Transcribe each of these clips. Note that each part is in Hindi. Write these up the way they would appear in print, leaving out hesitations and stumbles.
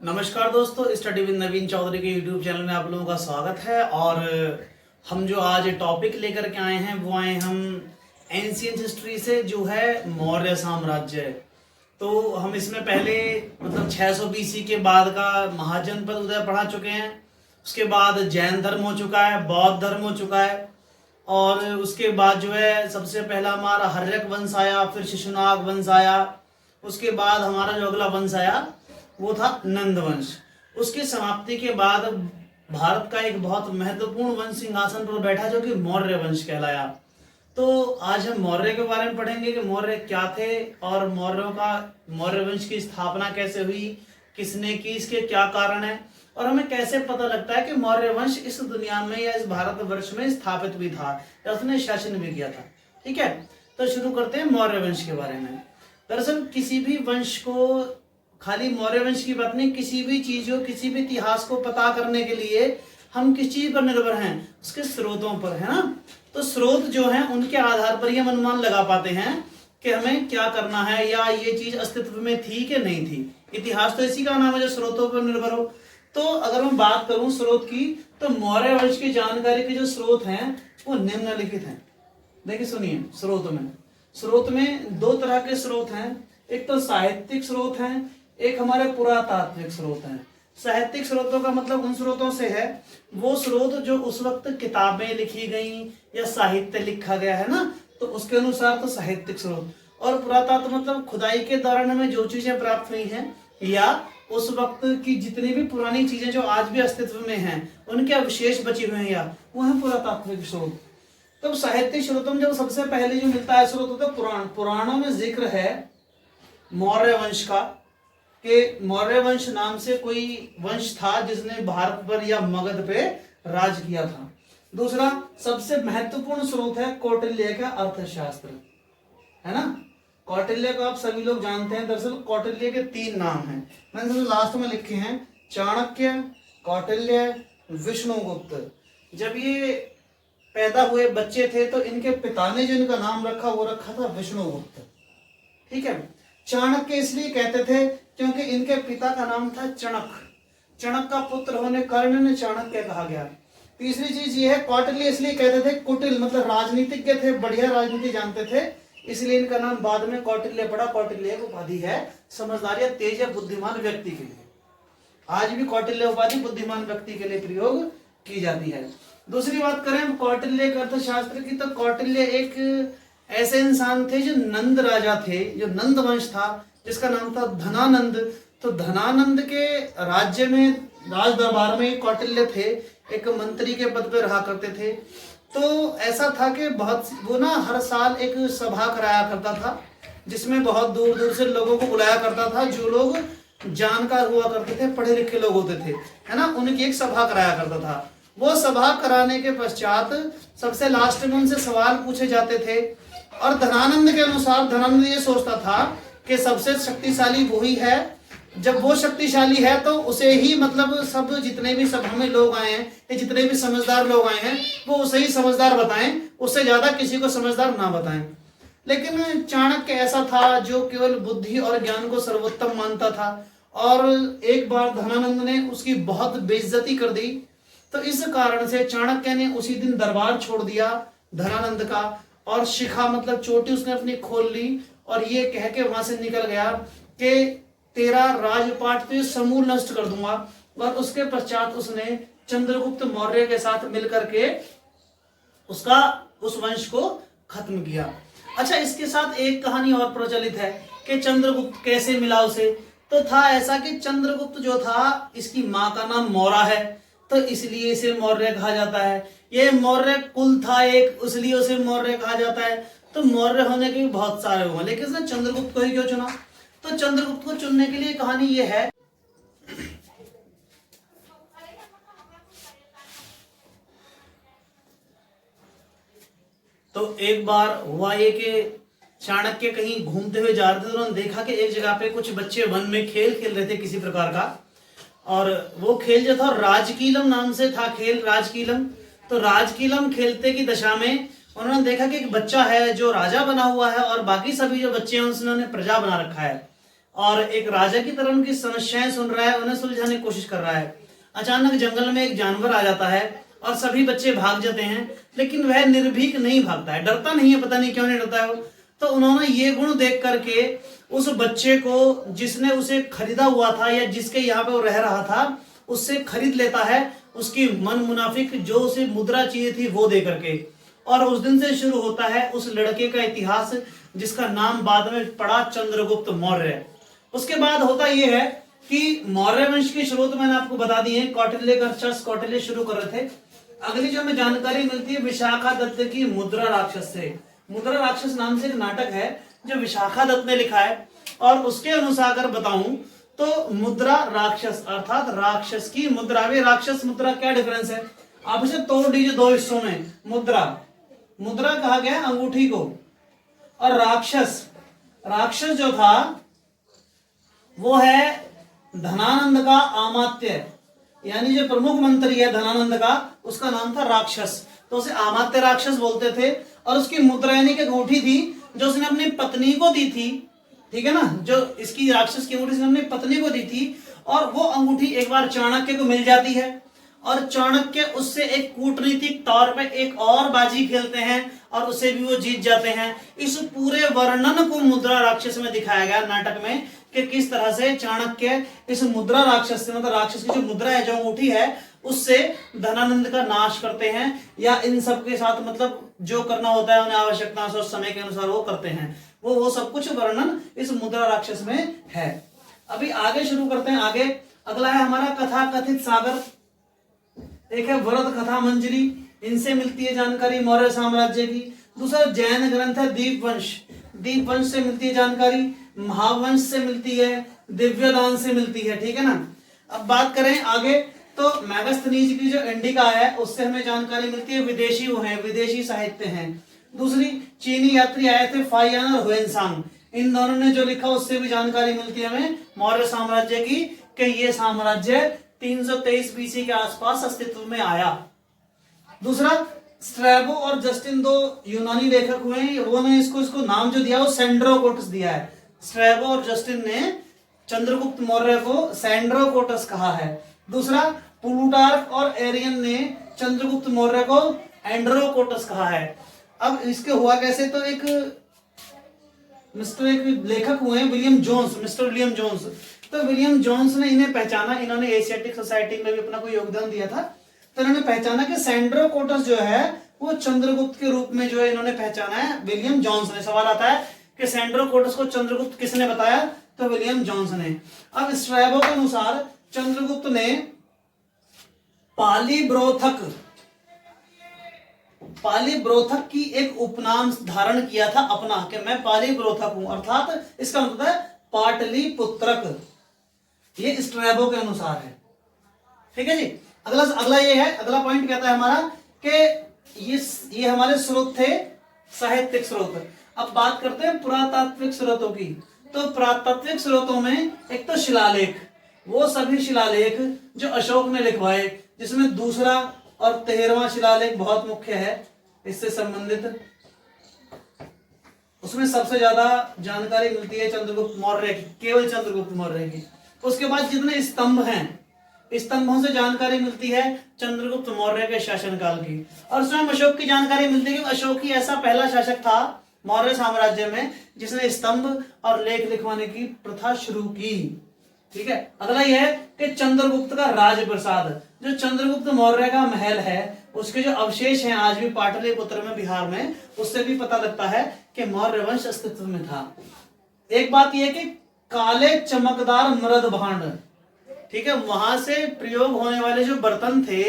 नमस्कार दोस्तों, स्टडी विद नवीन चौधरी के यूट्यूब चैनल में आप लोगों का स्वागत है। और हम जो आज टॉपिक लेकर के आए हैं वो आए हम एंशियंट हिस्ट्री से, जो है मौर्य साम्राज्य। तो हम इसमें पहले 600 बीसी के बाद का महाजनपद उदय पढ़ा चुके हैं। उसके बाद जैन धर्म हो चुका है, बौद्ध धर्म हो चुका है, और उसके बाद जो है सबसे पहला हमारा हर्यक वंश आया, फिर शिशुनाग वंश आया। उसके बाद हमारा जो अगला वंश आया वो था नंद वंश। उसकी समाप्ति के बाद भारत का एक बहुत महत्वपूर्ण वंश सिंहासन पर बैठा जो कि मौर्य वंश कहलाया। तो आज हम मौर्य के बारे में पढ़ेंगे कि मौर्य क्या थे और मौर्य वंश की स्थापना कैसे हुई, किसने की, इसके क्या कारण है, और हमें कैसे पता लगता है कि मौर्य वंश इस दुनिया में या इस भारतवर्ष में स्थापित भी था या उसने शासन भी किया था। ठीक है, तो शुरू करते हैं मौर्य वंश के बारे में। दरअसल किसी भी वंश को, खाली मौर्य वंश की बात नहीं, किसी भी चीज को, किसी भी इतिहास को पता करने के लिए हम किस चीज पर निर्भर हैं? उसके स्रोतों पर, है ना। तो स्रोत जो हैं उनके आधार पर ही हम अनुमान लगा पाते हैं कि हमें क्या करना है या ये चीज अस्तित्व में थी कि नहीं थी। इतिहास तो इसी का नाम है जो स्रोतों पर निर्भर हो। तो अगर मैं बात करूं स्रोत की, तो मौर्य वंश की जानकारी के जो स्रोत हैं वो निम्नलिखित हैं। देखिए सुनिए, स्रोत में दो तरह के स्रोत हैं। एक तो साहित्यिक स्रोत हैं, एक हमारे पुरातात्विक स्रोत हैं। साहित्यिक स्रोतों का मतलब उन स्रोतों से है वो स्रोत जो उस वक्त किताबें लिखी गई या साहित्य लिखा गया है ना, तो उसके अनुसार तो साहित्यिक स्रोत। और पुरातात्व मतलब खुदाई के दौरान हमें जो चीजें प्राप्त हुई हैं या उस वक्त की जितनी भी पुरानी चीजें जो आज भी अस्तित्व में हैं उनके अवशेष बचे हुए हैं या वो है पुरातात्विक स्रोत। तो साहित्यिक स्रोतों में जब सबसे पहले जो मिलता है स्रोत होता है पुराण। पुराणों में जिक्र है मौर्य वंश का, कि मौर्य वंश नाम से कोई वंश था जिसने भारत पर या मगध पे राज किया था। दूसरा सबसे महत्वपूर्ण स्रोत है कौटिल्य का अर्थशास्त्र, है ना। कौटिल्य को आप सभी लोग जानते हैं। दरअसल कौटिल्य के 3 नाम हैं, मैंने लास्ट में लिखे हैं, चाणक्य, कौटिल्य, विष्णुगुप्त। जब ये पैदा हुए बच्चे थे तो इनके पिता ने जो इनका नाम रखा वो रखा था विष्णुगुप्त। ठीक है, चाणक्य इसलिए कहते थे क्योंकि इनके पिता का नाम था चणक। चणक का पुत्र होने कारण इन्हें चाणक्य कहा गया। तीसरी चीज ये है, कौटिल्य इसलिए कहते थे, कुटिल मतलब राजनीतिज्ञ थे, बढ़िया राजनीति जानते थे, इसलिए इनका नाम बाद में कौटिल्य पड़ा। कौटिल्य एक उपाधि है समझदार या तेज या बुद्धिमान व्यक्ति के लिए। आज भी कौटिल्य उपाधि बुद्धिमान व्यक्ति के लिए प्रयोग की जाती है। दूसरी बात करें कौटिल्य के अर्थशास्त्र की, तो कौटिल्य एक ऐसे इंसान थे जो नंद राजा थे, जो नंद वंश था, जिसका नाम था धनानंद। तो धनानंद के राज्य में, राज दरबार में कौटिल्य थे, एक मंत्री के पद पर रहा करते थे। तो ऐसा था कि वो ना हर साल एक सभा कराया करता था जिसमें बहुत दूर दूर से लोगों को बुलाया करता था, जो लोग जानकार हुआ करते थे, पढ़े लिखे लोग होते थे, है ना, उनकी एक सभा कराया करता था। वो सभा कराने के पश्चात सबसे लास्ट में उनसे सवाल पूछे जाते थे, और धनानंद के अनुसार धनानंद ये सोचता था कि सबसे शक्तिशाली वही है, जब वो शक्तिशाली है तो उसे ही, मतलब सब जितने भी सभा में लोग आए हैं या जितने भी समझदार लोग आए हैं वो उसे ही समझदार बताएं, उससे ज्यादा किसी को समझदार ना बताएं। लेकिन चाणक्य ऐसा था जो केवल बुद्धि और ज्ञान को सर्वोत्तम मानता था, और एक बार धनानंद ने उसकी बहुत बेइज्जती कर दी। तो इस कारण से चाणक्य ने उसी दिन दरबार छोड़ दिया धनानंद का, और शिखा मतलब चोटी उसने अपनी खोल ली, और ये कह के वहां से निकल गया कि तेरा राजपाट तो समूल नष्ट कर दूंगा। और उसके पश्चात उसने चंद्रगुप्त मौर्य के साथ मिलकर के उस वंश को खत्म किया। अच्छा, इसके साथ एक कहानी और प्रचलित है कि चंद्रगुप्त कैसे मिला उसे। तो था ऐसा कि चंद्रगुप्त जो था, इसकी माँ का नाम मौरा है, तो इसलिए इसे मौर्य कहा जाता है। ये मौर्य कुल था एक, इसलिए उसे मौर्य कहा जाता है। तो मौर्य होने के भी बहुत सारे हुए, लेकिन इसने चंद्रगुप्त को ही क्यों चुना? तो चंद्रगुप्त को चुनने के लिए कहानी ये है, तो एक बार हुआ ये कि चाणक्य कहीं घूमते हुए जा रहे थे, तो उन्होंने देखा कि एक जगह पे कुछ बच्चे वन में खेल खेल रहे थे किसी प्रकार का, और वो खेल जो था राजकीलम नाम से था खेल, राजकीलम। तो राजकीलम खेलते की दशा में उन्होंने देखा कि एक बच्चा है जो राजा बना हुआ है और बाकी सभी जो बच्चे हैं उन्होंने प्रजा बना रखा है। और एक राजा की तरह उनकी समस्याएं सुन रहा है, उन्हें सुलझाने की कोशिश कर रहा है। अचानक जंगल में एक जानवर आ जाता है और सभी बच्चे भाग जाते हैं, लेकिन वह निर्भीक नहीं भागता है, डरता नहीं है, पता नहीं क्यों नहीं डरता है वो। तो उन्होंने ये गुण देख करके उस बच्चे को, जिसने उसे खरीदा हुआ था या जिसके यहाँ पे वो रह रहा था, उससे खरीद लेता है, उसकी मन मुनाफिक जो उसे मुद्रा चाहिए थी वो दे करके। और उस दिन से शुरू होता है उस लड़के का इतिहास, जिसका नाम बाद में पड़ा चंद्रगुप्त मौर्य। उसके बाद होता यह है कि मौर्य वंश की शुरुआत मैंने आपको बता दी है, कौटिल्य का अर्चस्व कौटिल्य शुरू कर रहे थे। अगली जो हमें जानकारी मिलती है विशाखा दत्त की मुद्रा राक्षस से। मुद्रा राक्षस नाम से एक नाटक है जो विशाखा दत्त ने लिखा है, और उसके अनुसार अगर बताऊं तो मुद्रा राक्षस अर्थात राक्षस की मुद्रा। वे राक्षस मुद्रा क्या डिफरेंस है, आप इसे तोड़ दीजिए दो हिस्सों में। मुद्रा, मुद्रा कहा गया अंगूठी को, और राक्षस, राक्षस जो था वो है धनानंद का अमात्य, यानी जो प्रमुख मंत्री है धनानंद का, उसका नाम था राक्षस, तो उसे अमात्य राक्षस बोलते थे। और उसकी मुद्रा यानी कि अंगूठी थी जो उसने अपनी पत्नी को दी थी, ठीक है ना, जो इसकी राक्षस की अंगूठी उसने अपनी पत्नी को दी थी, और वो अंगूठी एक बार चाणक्य को मिल जाती है, और चाणक्य उससे एक कूटनीतिक तौर पे एक और बाजी खेलते हैं और उसे भी वो जीत जाते हैं। इस पूरे वर्णन को मुद्रा राक्षस में दिखाया गया नाटक में, कि किस तरह से चाणक्य इस मुद्रा राक्षस से, मतलब राक्षस की जो मुद्रा है, जो अंगूठी है, उससे धनानंद का नाश करते हैं, या इन सब के साथ मतलब जो करना होता है उन्हें आवश्यकता और समय के अनुसार वो करते हैं। वो सब कुछ वर्णन इस मुद्रा राक्षस में है। अभी आगे शुरू करते हैं। आगे अगला है हमारा कथा कथित सागर। एक है वरद कथा मंजरी, इनसे मिलती है जानकारी मौर्य साम्राज्य की। दूसरा जैन ग्रंथ है दीपवंश, दीपवंश से मिलती है जानकारी, महावंश से मिलती है, दिव्यदान से मिलती है, ठीक है ना। अब बात करें आगे तो मैगस्थनीज की जो इंडिका है उससे हमें जानकारी मिलती है, विदेशी वो है, विदेशी साहित्य हैं। दूसरी चीनी यात्री आए थे फाहियान और हुएनसांग, इन दोनों ने जो लिखा उससे भी जानकारी मिलती है हमें मौर्य साम्राज्य की, कि ये साम्राज्य 323 बीसी के आसपास अस्तित्व में आया। दूसरा स्ट्रैबो और जस्टिन दो यूनानी लेखक हुए हैं, उन्होंने इसको नाम जो दिया वो सेंड्रोकोटस दिया है। स्ट्रैबो और जस्टिन ने चंद्रगुप्त मौर्य को सेंड्रोकोटस कहा है। दूसरा प्लूटार्क और एरियन ने चंद्रगुप्त मौर्य को एंड्रोकोटस कहा है। अब इसके हुआ कैसे, तो एक लेखक हुए हैं William Jones, mister William Jones. तो विलियम जोन्स ने इन्हें पहचाना, इन्होंने एशियाटिक सोसाइटी में भी अपना कोई योगदान दिया था, तो इन्होंने पहचाना कि सेंड्रोकोटस जो है वो चंद्रगुप्त के रूप में जो है इन्होंने पहचाना है विलियम जोन्स ने। सवाल आता है कि सेंड्रोकोटस को चंद्रगुप्त किसने बताया, तो विलियम जोन्स ने। अब स्ट्रैबो के अनुसार चंद्रगुप्त ने पालीब्रोथक की एक उपनाम धारण किया था अपना, कि मैं पालीब्रोथक हूं, अर्थात इसका मतलब है पाटलिपुत्रक। ये स्ट्रैबो के अनुसार है, ठीक है जी। अगला ये है, अगला पॉइंट कहता है हमारा कि ये हमारे स्रोत थे साहित्यिक स्रोत। अब बात करते हैं पुरातात्विक स्रोतों की। तो पुरातात्विक स्रोतों में एक तो शिलालेख, वो सभी शिलालेख जो अशोक ने लिखवाए, जिसमें दूसरा और 13वां शिलालेख बहुत मुख्य है इससे संबंधित। उसमें सबसे ज्यादा जानकारी मिलती है चंद्रगुप्त मौर्य की, केवल चंद्रगुप्त मौर्य की। उसके बाद जितने स्तंभ हैं, स्तंभों से जानकारी मिलती है चंद्रगुप्त मौर्य के शासनकाल की। और स्वयं अशोक की जानकारी मिलती है कि अशोक ही ऐसा पहला शासक था मौर्य साम्राज्य में जिसने स्तंभ और लेख लिखवाने की प्रथा शुरू की, ठीक है। अगला यह है कि चंद्रगुप्त का राजप्रसाद, जो चंद्रगुप्त मौर्य का महल है उसके जो अवशेष हैं आज भी पाटलिपुत्र में, बिहार में, उससे भी पता लगता है कि मौर्य वंश अस्तित्व में था। एक बात यह कि काले चमकदार मृद भांड, ठीक है, वहां से प्रयोग होने वाले जो बर्तन थे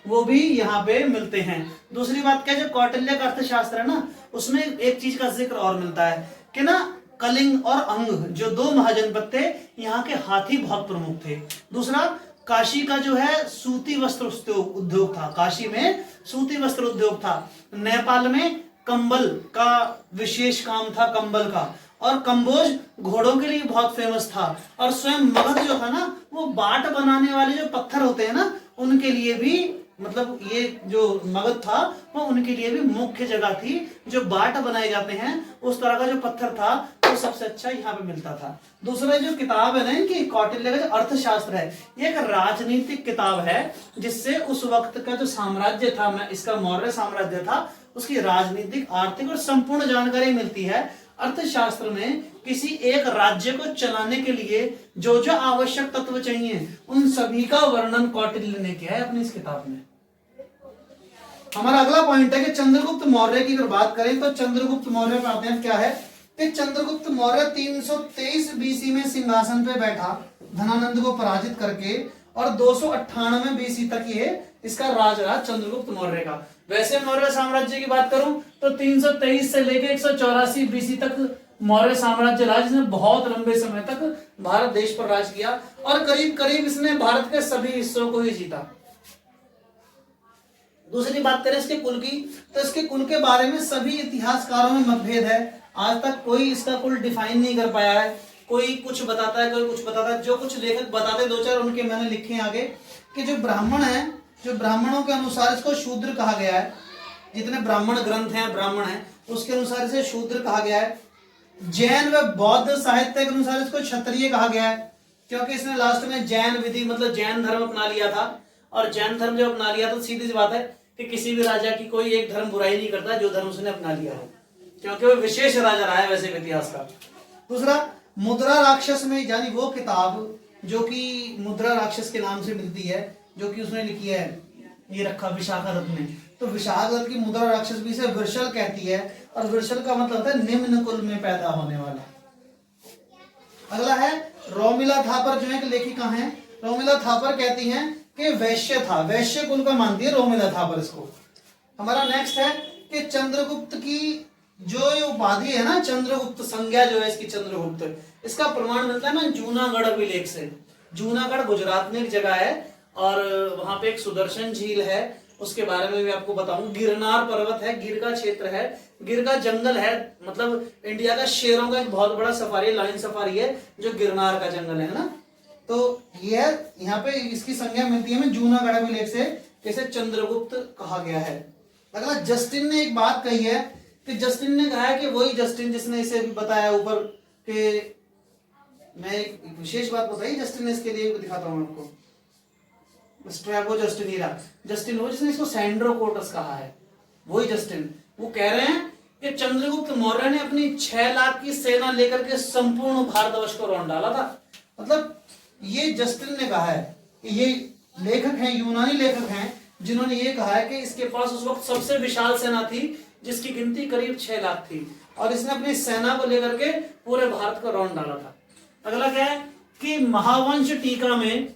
वो भी यहाँ पे मिलते हैं। दूसरी बात क्या, जो कौटिल्य का अर्थशास्त्र है ना, उसमें एक चीज का जिक्र और मिलता है कि ना कलिंग और अंग जो दो महाजनपद थे, यहाँ के हाथी बहुत प्रमुख थे। दूसरा काशी का जो है सूती वस्त्र उद्योग था, काशी में सूती वस्त्र उद्योग था। नेपाल में कंबल का विशेष काम था, कंबल का। और कंबोज घोड़ों के लिए बहुत फेमस था। और स्वयं मगध जो था ना, वो बाट बनाने वाले जो पत्थर होते हैं ना, उनके लिए भी मतलब ये जो मगध था वो उनके लिए भी मुख्य जगह थी। जो बाट बनाए जाते हैं उस तरह का जो पत्थर था वो सबसे अच्छा यहाँ पे मिलता था। दूसरा जो किताब है ना इनकी कौटिल्य का जो अर्थशास्त्र है, ये एक राजनीतिक किताब है जिससे उस वक्त का जो साम्राज्य था, इसका मौर्य साम्राज्य था, उसकी राजनीतिक, आर्थिक और संपूर्ण जानकारी मिलती है। अर्थशास्त्र में किसी एक राज्य को चलाने के लिए जो जो आवश्यक तत्व चाहिए उन सभी का वर्णन कौटिल्य ने किया है अपनी इस किताब में। हमारा अगला पॉइंट है कि चंद्रगुप्त मौर्य की अगर बात करें तो चंद्रगुप्त मौर्य पे आते हैं। क्या है कि चंद्रगुप्त मौर्य 323 बीसी में सिंहासन पे बैठा धनानंद को पराजित करके, और 298 बीसी तक ये इसका राज रहा चंद्रगुप्त मौर्य का। वैसे मौर्य साम्राज्य की बात करूं तो 323 से लेकर 184 बीसी तक मौर्य साम्राज्य रहा, जिसने बहुत लंबे समय तक भारत देश पर राज किया और करीब करीब इसने भारत के सभी हिस्सों को ही जीता। दूसरी बात करें इसके कुल की, तो इसके कुल के बारे में सभी इतिहासकारों में मतभेद है। आज तक कोई इसका कुल डिफाइन नहीं कर पाया है। कोई कुछ बताता है, कोई कुछ बताता है। जो कुछ लेखक बताते दो चार उनके मैंने लिखे हैं आगे कि जो ब्राह्मण है, जो ब्राह्मणों के अनुसार इसको शूद्र कहा गया है। जितने ब्राह्मण ग्रंथ हैं, ब्राह्मण हैं, उसके अनुसार इसे शूद्र कहा गया है। जैन व बौद्ध साहित्य के अनुसार इसको क्षत्रिय कहा गया है, क्योंकि इसने लास्ट में जैन विधि मतलब जैन धर्म अपना लिया था। और जैन धर्म जब अपना लिया तो सीधी सी बात है कि किसी भी राजा की कोई एक धर्म बुराई नहीं करता जो धर्म उसने अपना लिया है, क्योंकि वो विशेष राजा रहा है वैसे इतिहास का। दूसरा, मुद्रा राक्षस में, यानी वो किताब जो कि मुद्रा राक्षस के नाम से मिलती है, जो कि उसने लिखी है, ये रखा विशाखादत्त ने। तो विशाखादत्त की मुद्रा राक्षस भी से विरशल कहती है, और विरशल का मतलब होता है निम्न कुल में पैदा होने वाला। अगला है रोमिला थापर, जो एक लेखिका है। रोमिला थापर कहती हैं कि वैश्य था, वैश्य कुल का मानती है रोमिला थापर इसको। हमारा नेक्स्ट है कि चंद्रगुप्त की जो ये उपाधि है ना, चंद्रगुप्त संज्ञा जो है इसकी चंद्रगुप्त, इसका प्रमाण मिलता है ना जूनागढ़ अभिलेख से। जूनागढ़ गुजरात में एक जगह है और वहां पे एक सुदर्शन झील है, उसके बारे में भी आपको बताऊं। गिरनार पर्वत है, गिर का क्षेत्र है, गिर का जंगल है, मतलब इंडिया का शेरों का एक बहुत बड़ा सफारी, लाइन सफारी है जो गिरनार का जंगल है ना। तो यह यहाँ पे इसकी संज्ञा मिलती है हमें जूनागढ़ अभिलेख से, इसे चंद्रगुप्त कहा गया है। अगला, जस्टिन ने एक बात कही है कि जस्टिन ने कहा है कि वही जस्टिन जिसने इसे भी बताया ऊपर कि, मैं एक विशेष बात बताई जस्टिन ने, इसके लिए दिखाता हूं आपको। स्ट्रैबो जस्टिन ही रहा, जस्टिन वो जिसने इसको सैंड्रोकोटस कहा है, वही जस्टिन। वो कह रहे हैं कि चंद्रगुप्त मौर्य ने अपनी 6 लाख की सेना लेकर के संपूर्ण भारतवर्ष को रौंद डाला था। मतलब ये जस्टिन ने कहा है कि ये लेखक हैं, यूनानी लेखक हैं, जिन्होंने ये कहा है कि इसके पास उस वक्त सबसे विशाल सेना थी जिसकी गिनती करीब 6 लाख थी, और इसने अपनी सेना को लेकर के पूरे भारत को रौंद डाला था। अगला क्या है कि महावंश टीका में,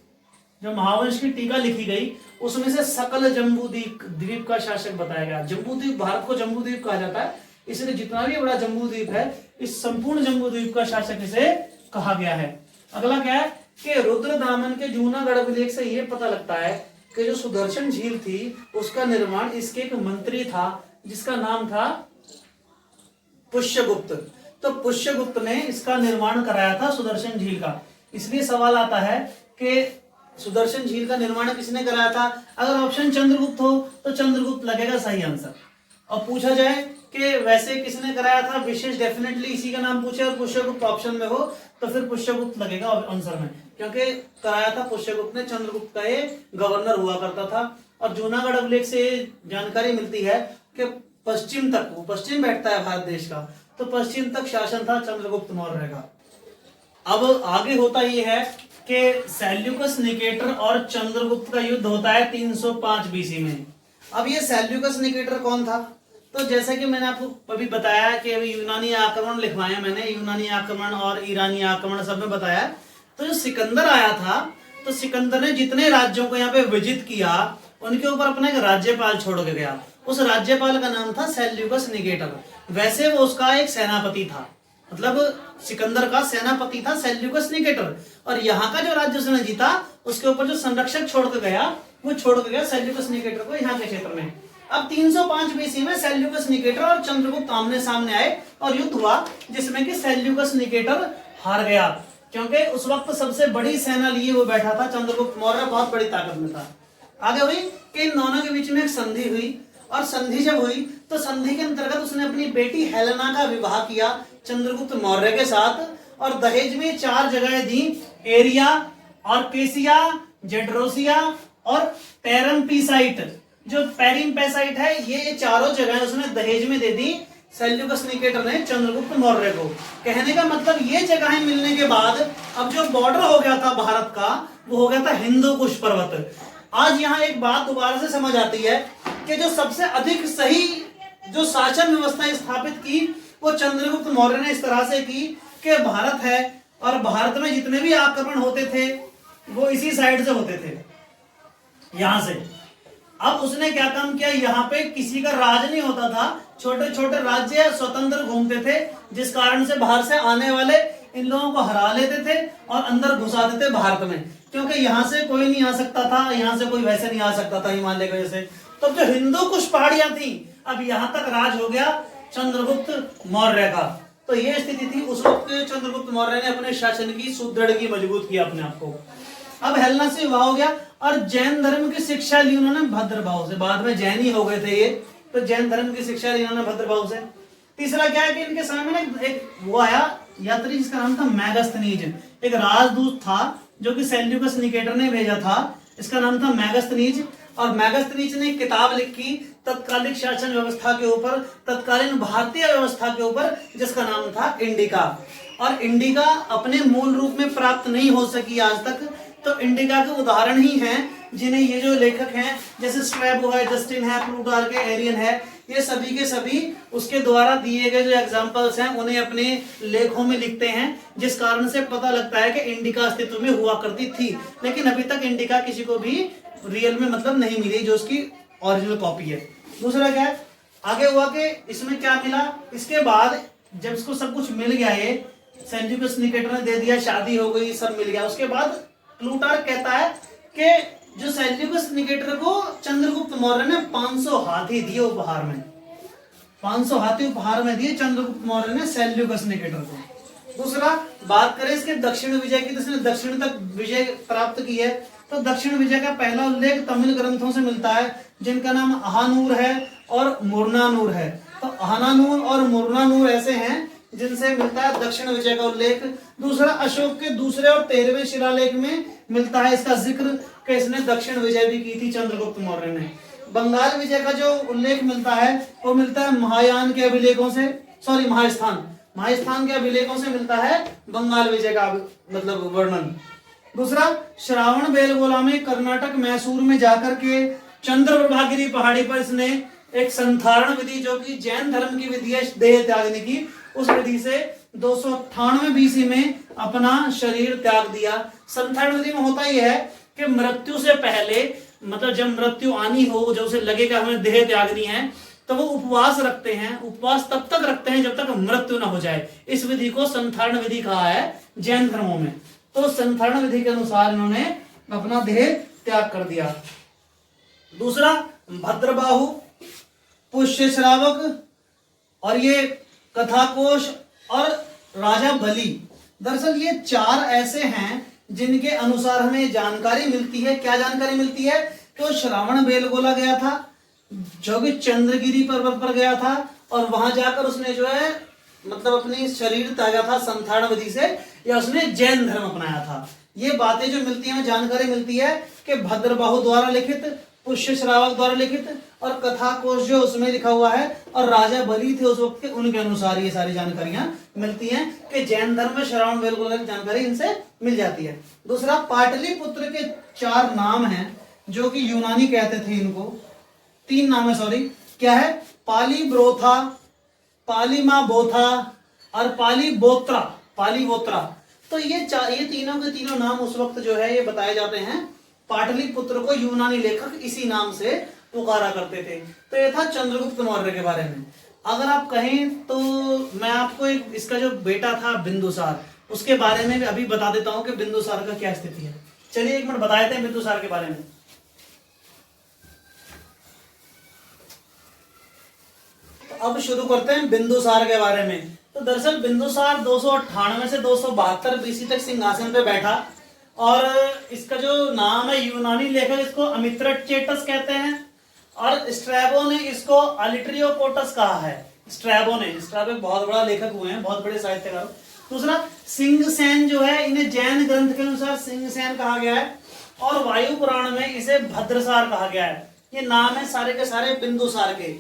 जो महावंश की टीका लिखी गई, उसमें से सकल जम्बूद्वीप का शासक बताया गया। जम्बूद्वीप, भारत को जम्बूद्वीप कहा जाता है, इसलिए जितना भी बड़ा जम्बूद्वीप है, इस संपूर्ण जम्बूद्वीप का शासक इसे कहा गया है। अगला क्या है कि रुद्रदामन के जूनागढ़ अभिलेख से यह पता लगता है कि जो सुदर्शन झील थी उसका निर्माण इसके एक मंत्री था जिसका नाम था पुष्यगुप्त। तो पुष्यगुप्त ने इसका निर्माण कराया था सुदर्शन झील का। इसलिए सवाल आता है कि सुदर्शन झील का निर्माण किसने कराया था। अगर ऑप्शन चंद्रगुप्त हो तो चंद्रगुप्त लगेगा सही आंसर, और पूछा जाए कि वैसे किसने कराया था, विशेष डेफिनेटली इसी का नाम पूछे और पुष्यगुप्त ऑप्शन में हो तो फिर पुष्यगुप्त लगेगा आंसर में, क्योंकि कराया था पुष्यगुप्त ने। चंद्रगुप्त का ये गवर्नर हुआ करता था। और जूनागढ़ अभिलेख से जानकारी मिलती है कि पश्चिम तक, वो पश्चिम बैठता है भारत देश का, तो पश्चिम तक शासन था चंद्रगुप्त मौर्य का। अब आगे होता यह है कि सेल्यूकस निकेटर और चंद्रगुप्त का युद्ध होता है 305 बीसी में। अब ये सेल्यूकस निकेटर कौन था, तो जैसा कि मैंने आपको अभी बताया कि अभी यूनानी आक्रमण लिखवाए मैंने, यूनानी आक्रमण और ईरानी आक्रमण सब में बताया। तो जो सिकंदर आया था, तो सिकंदर ने जितने राज्यों को यहाँ पे विजित किया उनके ऊपर अपना एक राज्यपाल छोड़ के गया। उस राज्यपाल का नाम था सेल्यूकस निकेटर। वैसे वो उसका एक सेनापति था, मतलब सिकंदर का सेनापति था सेल्यूकस निकेटर, और यहाँ का जो राज्य उसने जीता उसके ऊपर जो संरक्षक छोड़ के गया वो छोड़ के गया सेल्यूकस निकेटर को यहाँ के क्षेत्र में। अब 305 बीसी में सेल्यूकस निकेटर और चंद्रगुप्त आमने सामने आए और युद्ध हुआ, जिसमें कि सेल्यूकस निकेटर हार गया, क्योंकि उस वक्त सबसे बड़ी सेना लिए वो बैठा था। चंद्रगुप्त मौर्य बहुत बड़ी ताकत में था। आगे हुई कि इन दोनों के बीच में एक संधि हुई, और संधि जब हुई तो संधि के अंतर्गत उसने अपनी बेटी हेलेना का विवाह किया चंद्रगुप्त मौर्य के साथ, और दहेज में 4 जगहें दी, एरिया और केसिया, जेड्रोसिया और पेरम्पीसाइट। जो पेरिम्पेसाइट है, ये चारों जगह उसने दहेज में दे दी सेल्यूकस निकेटर ने चंद्रगुप्त मौर्य को। कहने का मतलब ये जगहें मिलने के बाद अब जो बॉर्डर हो गया था भारत का, वो हो गया था हिंदू कुश पर्वत। आज यहाँ एक बात दोबारा से समझ आती है कि जो सबसे अधिक सही जो शासन व्यवस्था स्थापित की वो चंद्रगुप्त मौर्य ने इस तरह से की कि भारत है और भारत में जितने भी आक्रमण होते थे वो इसी साइड से होते थे, यहां से। अब उसने क्या काम किया, यहाँ पे किसी का राज नहीं होता था, छोटे छोटे राज्य स्वतंत्र घूमते थे, जिस कारण से बाहर से आने वाले इन लोगों को हरा लेते थे और अंदर घुसा देते भारत में, क्योंकि यहाँ से कोई नहीं आ सकता था, यहाँ से कोई वैसे नहीं आ सकता था हिमालय की वजह से। तो जो हिंदू कुछ पहाड़ियां थी, अब यहाँ तक राज हो गया चंद्रगुप्त मौर्य का। तो ये स्थिति थी उस वक्त। चंद्रगुप्त मौर्य ने अपने शासन की सुदृढ़ की, मजबूत किया अपने आप को। अब हेलेना से विवाह हो गया और जैन धर्म की शिक्षा ली उन्होंने भद्रभाव से। बाद में जैन ही हो गए थे ये, तो जैन धर्म की शिक्षा ली उन्होंने भद्रभाव से। तीसरा क्या है कि इनके समय में ना एक वो आया यात्री जिसका नाम था मैगस्थनीज, एक राजदूत था जो कि सेल्यूकस निकेटर ने भेजा था, इसका नाम था मैगस्थनीज। और मैगस्थनीज ने एक किताब लिखी तत्कालिक शासन व्यवस्था के ऊपर, तत्कालीन भारतीय व्यवस्था के ऊपर, जिसका नाम था इंडिका। और इंडिका अपने मूल रूप में प्राप्त नहीं हो सकी आज तक। तो इंडिका के उदाहरण ही हैं जिन्हें ये जो लेखक हैं, जैसे स्ट्रैबो है, जस्टिन है, प्लूटार्क है, एरियन है, ये सभी के सभी उसके द्वारा दिए गए जो एग्जाम्पल्स हैं उन्हें अपने लेखों में लिखते हैं, जिस कारण से पता लगता है कि इंडिका अस्तित्व में हुआ करती थी। लेकिन अभी तक इंडिका किसी को भी रियल में मतलब नहीं मिली जो उसकी ओरिजिनल कॉपी है। दूसरा क्या है, आगे हुआ कि इसमें क्या मिला, इसके बाद जब इसको सब कुछ मिल गया, ये सेल्यूकस निकेटर ने दे दिया, शादी हो गई, सब मिल गया, उसके बाद प्लूटार्क कहता है कि जो सेल्यूकस निकेटर को चंद्रगुप्त मौर्य ने 500 हाथी दिए उपहार में, 500 हाथी उपहार में दिए चंद्रगुप्त मौर्य ने सेल्यूकस निकेटर को। दूसरा बात करें इसके दक्षिण विजय की, तो इसने दक्षिण तक विजय प्राप्त की है। तो दक्षिण विजय का पहला उल्लेख तमिल ग्रंथों से मिलता है जिनका नाम अहानूर है और मुरनानूर है। तो अहानानूर और मुरनानूर ऐसे हैं जिनसे मिलता है दक्षिण विजय का उल्लेख। दूसरा अशोक के दूसरे और 13वें शिलालेख में मिलता है इसका जिक्र कि इसने दक्षिण विजय भी की थी चंद्रगुप्त मौर्य ने। बंगाल विजय का जो उल्लेख मिलता है वो मिलता है महायान के अभिलेखों से, सॉरी महास्थान के अभिलेखों से मिलता है बंगाल विजय का मतलब वर्णन। दूसरा श्रावण बेलगोला में कर्नाटक मैसूर में जाकर के चंद्रप्रभागिरी पहाड़ी पर इसने एक संधारण विधि जो कि जैन धर्म की विधि है देह त्यागने की, उस विधि से 298 बीसी में अपना शरीर त्याग दिया। संधारण विधि में होता यह है कि मृत्यु से पहले, मतलब जब मृत्यु आनी हो, जब उसे लगेगा हमें देह त्यागनी है, तो वो उपवास रखते हैं। उपवास तब तक रखते हैं जब तक मृत्यु ना हो जाए। इस विधि को संधारण विधि कहा है जैन धर्मों में। तो संधारण विधि के अनुसार इन्होंने अपना देह त्याग कर दिया। दूसरा भद्रबाहु, पुष्य श्रावक और ये कथाकोश और राजा बलि, दरअसल ये 4 ऐसे हैं जिनके अनुसार हमें जानकारी मिलती है। क्या जानकारी मिलती है? तो श्रावण बेलगोला गया था, जो कि चंद्रगिरी पर्वत पर गया था, और वहां जाकर उसने जो है मतलब अपनी शरीर त्यागा था संधारण विधि से, या उसने जैन धर्म अपनाया था। ये बातें जो मिलती है, हमें जानकारी मिलती है कि भद्रबाहु द्वारा लिखित, पुष्य श्रावक द्वारा लिखित और कथाकोश जो उसमें लिखा हुआ है, और राजा बलि थे उस वक्त के, उनके अनुसार ये सारी जानकारियां मिलती हैं कि जैन धर्म में श्रावण बेलगोला की जानकारी इनसे मिल जाती है। दूसरा पाटलिपुत्र के 4 नाम हैं जो कि यूनानी कहते थे इनको, 3 नाम है, सॉरी, क्या है? पाली ब्रोथा, पालीमा बोथा और पाली बोत्रा। तो ये तीनों के तीनों नाम उस वक्त जो है ये बताए जाते हैं। पाटलिपुत्र को यूनानी लेखक इसी नाम से पुकारा करते थे। तो ये था चंद्रगुप्त मौर्य के बारे में। अगर आप कहें तो मैं आपको एक इसका जो बेटा था बिंदुसार, उसके बारे में भी अभी बता देता हूं कि बिंदुसार का क्या स्थिति है। चलिए 1 मिनट बता देते हैं बिंदुसार के बारे में। तो अब शुरू करते हैं बिंदुसार के बारे में। तो दरअसल बिंदुसार 298 से 272 बीसी तक सिंहासन पे बैठा, और इसका जो नाम है यूनानी लेखक इसको अमित्रचेटस कहते हैं, और स्ट्रैबो ने इसको अलिट्रियोपोटस कहा है। स्ट्रैबो एक बहुत बड़ा लेखक हुए हैं, बहुत बड़े साहित्यकार। दूसरा सिंगसेन जो है, इन्हें जैन ग्रंथ के अनुसार सिंगसेन कहा गया है, और वायु पुराण में इसे भद्रसार कहा गया है। ये नाम है सारे के सारे बिंदुसार के।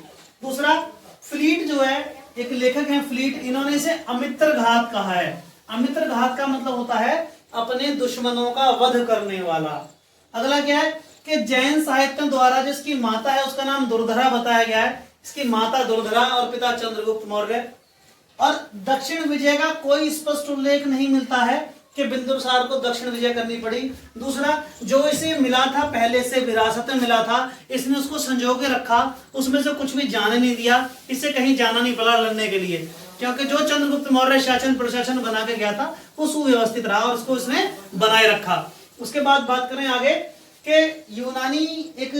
दूसरा फ्लीट जो है, एक लेखक है फ्लीट, इन्होंने इसे अमित्रघात कहा है। अमित्रघात का मतलब होता है अपने दुश्मनों का वध करने वाला। अगला क्या है कि जैन साहित्य द्वारा जिसकी माता है उसका नाम दुर्धरा बताया गया है। इसकी माता दुर्धरा और पिता चंद्रगुप्त मौर्य। और दक्षिण विजय का कोई स्पष्ट उल्लेख नहीं मिलता है कि बिंदुसार को दक्षिण विजय करनी पड़ी। दूसरा, जो इसे मिला था पहले से विरासत में मिला था, इसने उसको संजो के रखा, उसमें से कुछ भी जाने नहीं दिया, इससे कहीं जाना नहीं पड़ा लड़ने के लिए, क्योंकि जो चंद्रगुप्त मौर्य शासन प्रशासन बना के गया था वो सुव्यवस्थित रहा और उसको उसने बनाए रखा। उसके बाद बात करें आगे कि यूनानी एक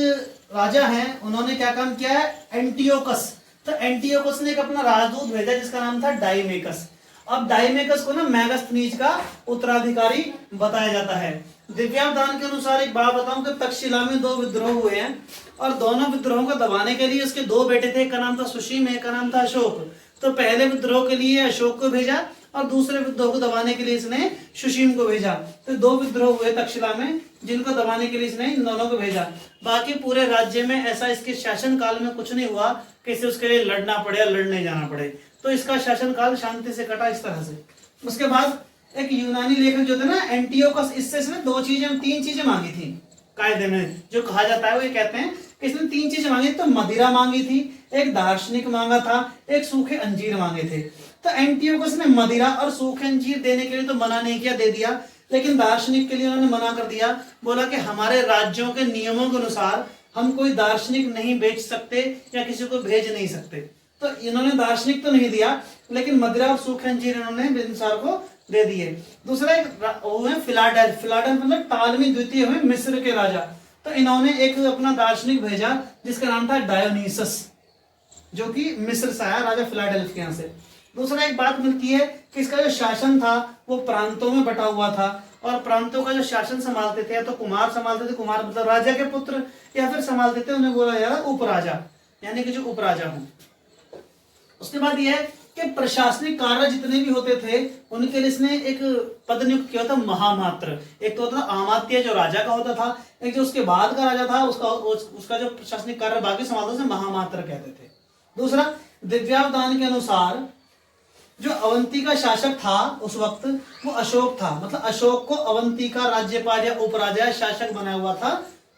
राजा हैं, उन्होंने क्या काम किया है, एंटियोकस। तो एंटियोकस ने एक अपना राजदूत भेजा जिसका नाम था डाइमेकस। अब डाइमेकस को ना मैगस्थनीज का उत्तराधिकारी बताया जाता है। दिव्यावधान के अनुसार एक बात बताऊं कि तक्षशिला में 2 विद्रोह हुए हैं, और दोनों विद्रोहों को दबाने के लिए उसके 2 बेटे थे, एक का नाम था सुशीम, एक का नाम था अशोक। तो पहले विद्रोह के लिए अशोक को भेजा और दूसरे विद्रोह को दबाने के लिए इसने सुशीम को भेजा। तो 2 विद्रोह हुए तक्षशिला में जिनको दबाने के लिए इसने इन दोनों को भेजा। बाकी पूरे राज्य में ऐसा इसके शासन काल में कुछ नहीं हुआ कि इसे उसके लिए लड़ना पड़े या लड़ने जाना पड़े। तो इसका शासन काल शांति से कटा इस तरह से। उसके बाद एक यूनानी लेखक जो थे ना एंटियोकस, इससे इसने 3 चीजें मांगी थी कायदे में। जो कहा जाता है वो ये कहते हैं कि इसने 3 चीजें मांगी। तो मदिरा मांगी थी, एक दार्शनिक मांगा था, एक सूखे अंजीर मांगे थे। तो एंटियोकस ने मदिरा और सूखे अंजीर देने के लिए तो मना नहीं किया, दे दिया, लेकिन दार्शनिक के लिए उन्होंने मना कर दिया। बोला कि हमारे राज्यों के नियमों के अनुसार हम कोई दार्शनिक नहीं बेच सकते या किसी को भेज नहीं सकते। तो इन्होंने दार्शनिक तो नहीं दिया, लेकिन मदिरा और सूखे अंजीर इन्होंने बिंदुसार को दे दिए। दूसरा एक वो है फिलाडेल्फ। फिलाडेल्फ मतलब टालमी द्वितीय हुए मिस्र के राजा। तो इन्होंने एक अपना दार्शनिक भेजा जिसका नाम था डायोनीसस, जो कि मिस्र से आया, राजा फिलाडेल्फ के यहाँ से। दूसरा एक बात मिलती है कि इसका जो शासन था वो प्रांतों में बटा हुआ था, और प्रांतों का जो शासन संभालते थे या तो कुमार संभालते थे, कुमार मतलब राजा के पुत्र, या फिर संभालते थे उन्हें बोला जाता उपराजा, यानी कि जो उपराजा हो। उसके बाद यह है कि प्रशासनिक कार्य जितने भी होते थे उनके लिए इसने एक पद नियुक्त किया था, महामात्र। एक तो होता था अमात्य जो राजा का होता था, एक जो उसके बाद का राजा था उसका जो प्रशासनिक कार्य बाकी संभालता था महामात्र कहते थे। दूसरा, दिव्यावधान के अनुसार जो अवंती का शासक था उस वक्त वो अशोक था, मतलब अशोक को अवंती का राज्यपाल या उपराजा शासक बनाया हुआ था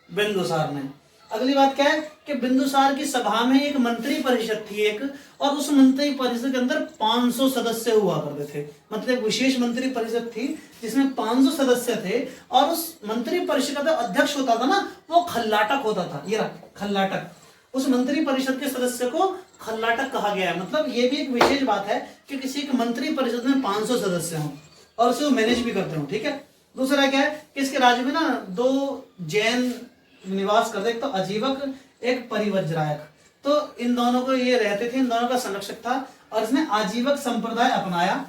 बिंदुसार ने। अगली बात क्या है कि बिंदुसार की सभा में एक मंत्री परिषद थी एक, और उस मंत्री परिषद के अंदर 500 सदस्य हुआ करते थे। मतलब एक विशेष मंत्री परिषद थी जिसमें 500 सदस्य थे, और उस मंत्री परिषद का जो अध्यक्ष होता था ना वो खल्लाटक होता था। ये रहा खल्लाटक, उस मंत्री परिषद के सदस्य को खल्लाटक कहा गया है। मतलब ये भी एक विशेष बात है कि किसी एक मंत्री परिषद में 500 सदस्य हों और उसे वो मैनेज भी करते हो, ठीक है। दूसरा क्या है कि इसके राज्य में ना 2 जैन निवास करते, एक तो अजीवक एक परिव्राजक। तो इन दोनों को ये रहते थे, इन दोनों का संरक्षक था, और इसने आजीवक संप्रदाय अपनाया।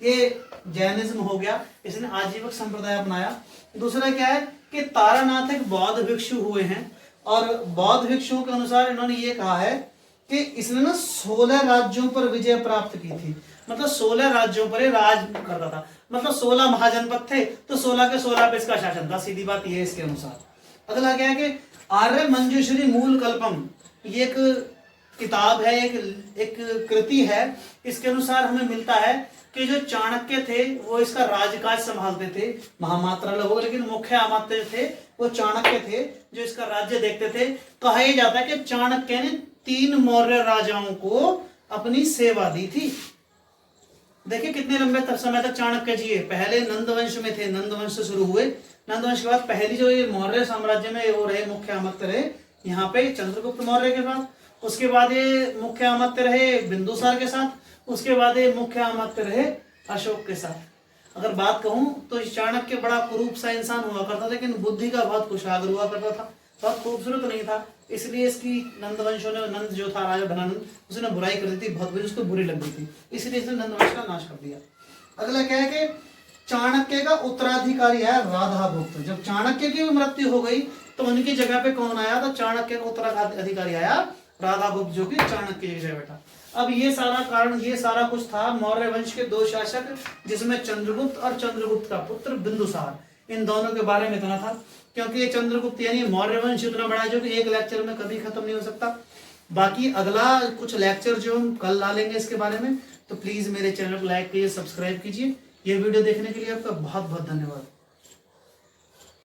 ये जैनिज्म हो गया, इसने आजीवक संप्रदाय अपनाया। दूसरा क्या है कि तारानाथ एक बौद्ध भिक्षु हुए हैं, और बौद्ध भिक्षुओं के अनुसार इन्होंने ये कहा है कि इसने ना 16 राज्यों पर विजय प्राप्त की थी। मतलब 16 राज्यों पर राज करता था, मतलब 16 महाजनपद थे तो 16 के 16 पे इसका शासन था, सीधी बात ये है इसके अनुसार। अगला क्या है कि आर्य मंजूश्री मूल कल्पम, ये एक किताब है, एक कृति है। इसके अनुसार हमें मिलता है कि जो चाणक्य थे वो इसका राजकाज संभालते थे, महामात्रा लोग, लेकिन मुख्य अमात्य थे वो चाणक्य थे जो इसका राज्य देखते थे। कहा यह जाता है कि चाणक्य ने 3 मौर्य राजाओं को अपनी सेवा दी थी। देखिए कितने लंबे समय तक चाणक्य जी पहले नंदवंश में थे, नंदवंश से शुरू हुए, नंदवंश के बाद पहली जो ये मौर्य साम्राज्य में वो रहे मुख्य अमात्य रहे यहाँ पे चंद्रगुप्त मौर्य के साथ, उसके बाद ये मुख्य अमात्य रहे बिंदुसार के साथ, उसके बाद ये मुख्य अमात्य रहे अशोक के साथ। अगर बात कहूं तो चाणक्य बड़ा कुरूप सा इंसान हुआ करता था, लेकिन बुद्धि का बहुत कुशाग्र हुआ करता था, बहुत खूबसूरत नहीं था, इसलिए इसकी नंदवंशों ने, नंद जो था राजा धनानंद, उसने बुराई कर दी थी, बहुत बुरी, उसको बुरी लग गई थी, इसलिए इसने नंदवंश का नाश कर दिया। अगला क्या है कि चाणक्य का उत्तराधिकारी आया राधागुप्त। जब चाणक्य की भी मृत्यु हो गई तो उनकी जगह पे कौन आया? तो चाणक्य का उत्तराधिकारी आया राधागुप्त, जो कि चाणक्य की जगह बैठा। अब ये सारा कारण, ये सारा कुछ था मौर्य वंश के 2 शासक, जिसमें चंद्रगुप्त और चंद्रगुप्त का पुत्र बिंदुसार, इन दोनों के बारे में इतना था। क्योंकि ये चंद्रगुप्त यानी मौर्य वंश इतना बड़ा है जो कि एक लेक्चर में कभी खत्म नहीं हो सकता। बाकी अगला कुछ लेक्चर जो हम कल डालेंगे इसके बारे में, तो प्लीज मेरे चैनल को लाइक कीजिए, सब्सक्राइब कीजिए। ये वीडियो देखने के लिए आपका बहुत बहुत धन्यवाद।